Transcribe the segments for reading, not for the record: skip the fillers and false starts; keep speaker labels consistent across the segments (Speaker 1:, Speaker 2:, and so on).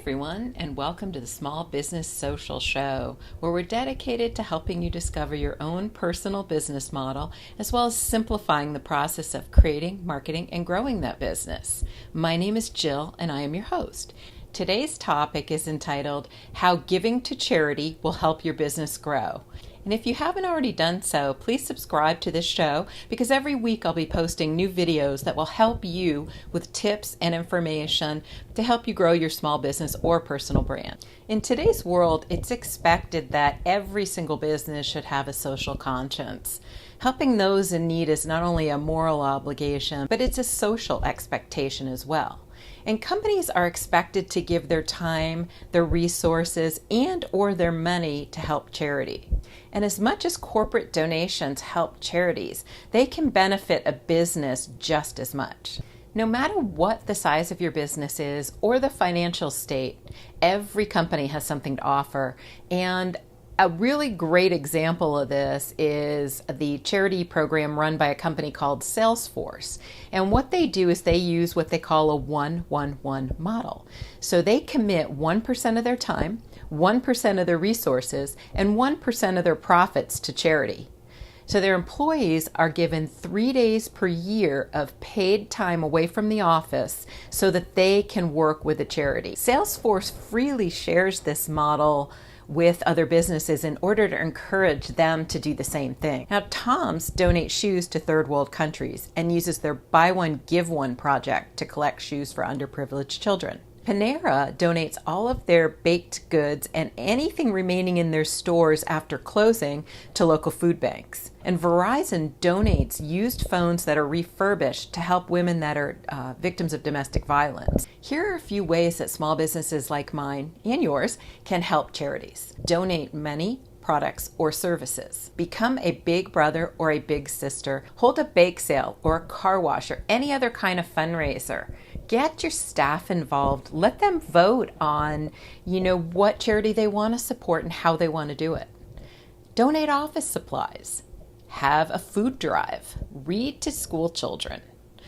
Speaker 1: everyone, and welcome to the Small Business Social Show, where we're dedicated to helping you discover your own personal business model, as well as simplifying the process of creating, marketing, and growing that business. My name is Jill, and I am your host. Today's topic is entitled, How Giving to Charity Will Help Your Business Grow. And if you haven't already done so, please subscribe to this show because every week I'll be posting new videos that will help you with tips and information to help you grow your small business or personal brand. In today's world, it's expected that every single business should have a social conscience. Helping those in need is not only a moral obligation, but it's a social expectation as well. And companies are expected to give their time, their resources, and or their money to help charity. And as much as corporate donations help charities, they can benefit a business just as much. No matter what the size of your business is or the financial state, every company has something to offer. And a really great example of this is the charity program run by a company called Salesforce. And what they do is they use what they call a 1-1-1 model. So they commit 1% of their time, 1% of their resources, and 1% of their profits to charity. So their employees are given 3 days per year of paid time away from the office so that they can work with a charity. Salesforce freely shares this model with other businesses in order to encourage them to do the same thing. Now, Tom's donates shoes to third world countries and uses their Buy One, Give One project to collect shoes for underprivileged children. Panera donates all of their baked goods and anything remaining in their stores after closing to local food banks. And Verizon donates used phones that are refurbished to help women that are victims of domestic violence. Here are a few ways that small businesses like mine and yours can help charities. Donate money, products, or services. Become a big brother or a big sister. Hold a bake sale or a car wash or any other kind of fundraiser. Get your staff involved. Let them vote on, what charity they want to support and how they want to do it. Donate office supplies. Have a food drive. Read to school children.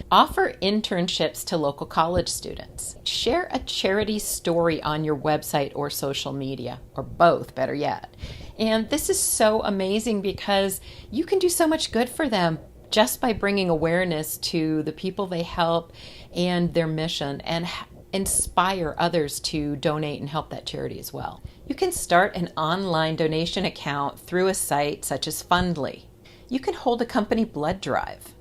Speaker 1: Offer internships to local college students. Share a charity story on your website or social media, or both, better yet. And this is so amazing because you can do so much good for them just by bringing awareness to the people they help and their mission, and inspire others to donate and help that charity as well. You can start an online donation account through a site such as Fundly. You can hold a company blood drive.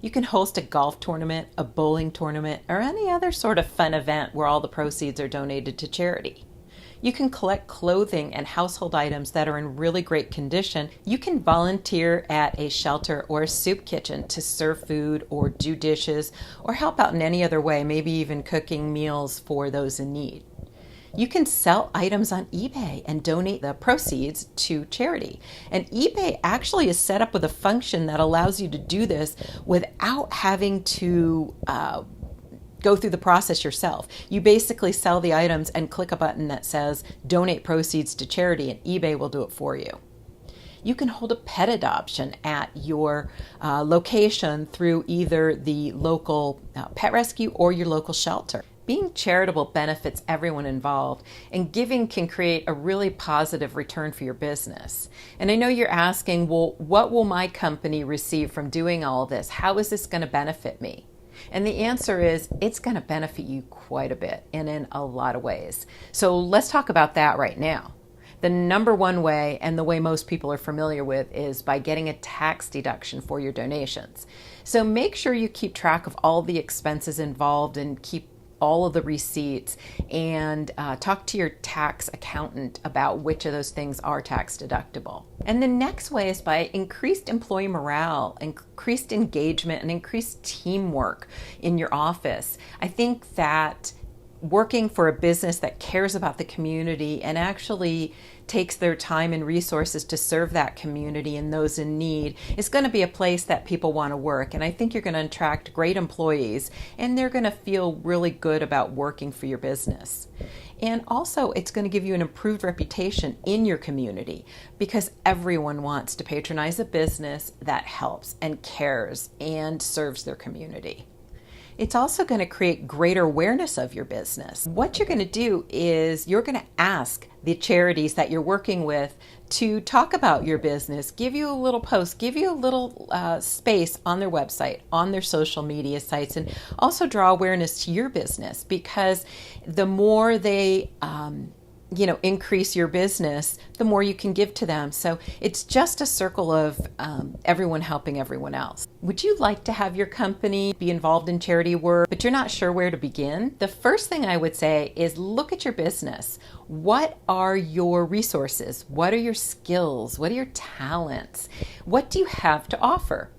Speaker 1: You can host a golf tournament, a bowling tournament, or any other sort of fun event where all the proceeds are donated to charity. You can collect clothing and household items that are in really great condition. You can volunteer at a shelter or a soup kitchen to serve food or do dishes or help out in any other way, maybe even cooking meals for those in need. You can sell items on eBay and donate the proceeds to charity. And eBay actually is set up with a function that allows you to do this without having to go through the process yourself. You basically sell the items and click a button that says donate proceeds to charity, and eBay will do it for you. You can hold a pet adoption at your location through either the local pet rescue or your local shelter. Being charitable benefits everyone involved, and giving can create a really positive return for your business. And I know you're asking, well, what will my company receive from doing all this? How is this going to benefit me? And the answer is, it's going to benefit you quite a bit and in a lot of ways. So let's talk about that right now. The number one way, and the way most people are familiar with, is by getting a tax deduction for your donations. So make sure you keep track of all the expenses involved and keep all of the receipts, and talk to your tax accountant about which of those things are tax deductible. And the next way is by increased employee morale, increased engagement, and increased teamwork in your office. I think that working for a business that cares about the community and actually takes their time and resources to serve that community and those in need is going to be a place that people want to work. And I think you're going to attract great employees, and they're going to feel really good about working for your business. And also, it's going to give you an improved reputation in your community because everyone wants to patronize a business that helps and cares and serves their community. It's also going to create greater awareness of your business. What you're going to do is you're going to ask the charities that you're working with to talk about your business, give you a little post, give you a little space on their website, on their social media sites, and also draw awareness to your business, because the more they increase your business, the more you can give to them. So it's just a circle of everyone helping everyone else. Would you like to have your company be involved in charity work, but you're not sure where to begin? The first thing I would say is look at your business. What are your resources? What are your skills? What are your talents? What do you have to offer?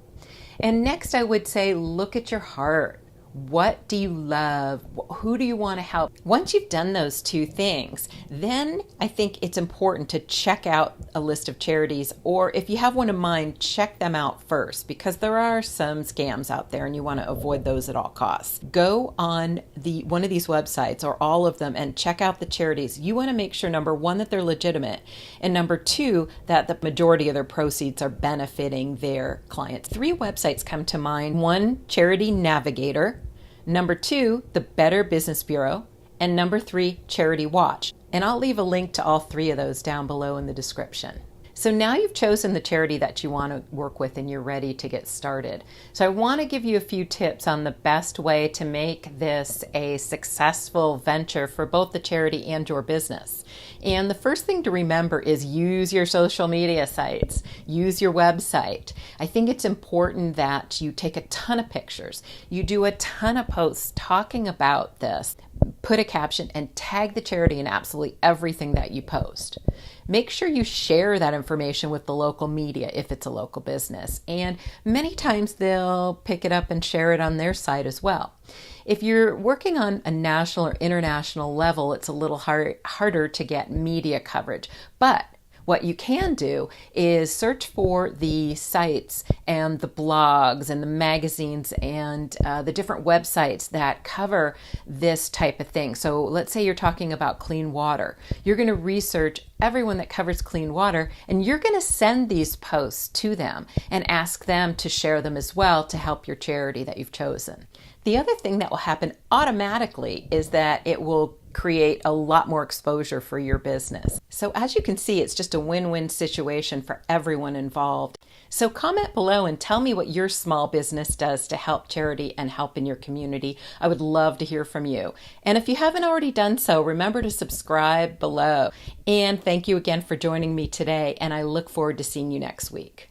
Speaker 1: And next, I would say look at your heart. What do you love? Who do you want to help? Once you've done those two things, then I think it's important to check out a list of charities, or if you have one in mind, check them out first, because there are some scams out there and you want to avoid those at all costs. Go on one of these websites or all of them and check out the charities. You want to make sure, number one, that they're legitimate, and number two, that the majority of their proceeds are benefiting their clients. 3 websites come to mind. 1, Charity Navigator. Number 2, the Better Business Bureau. And number 3, Charity Watch. And I'll leave a link to all 3 of those down below in the description. So now you've chosen the charity that you want to work with and you're ready to get started. So I want to give you a few tips on the best way to make this a successful venture for both the charity and your business. And the first thing to remember is use your social media sites, use your website. I think it's important that you take a ton of pictures, you do a ton of posts talking about this, put a caption, and tag the charity in absolutely everything that you post. Make sure you share that information with the local media if it's a local business, and many times they'll pick it up and share it on their site as well. If you're working on a national or international level, it's a little harder to get media coverage, but what you can do is search for the sites and the blogs and the magazines and the different websites that cover this type of thing. So let's say you're talking about clean water. You're going to research everyone that covers clean water, and you're going to send these posts to them and ask them to share them as well to help your charity that you've chosen. The other thing that will happen automatically is that it will create a lot more exposure for your business. So as you can see, it's just a win-win situation for everyone involved. So comment below and tell me what your small business does to help charity and help in your community. I would love to hear from you. And if you haven't already done so, remember to subscribe below. And thank you again for joining me today, and I look forward to seeing you next week.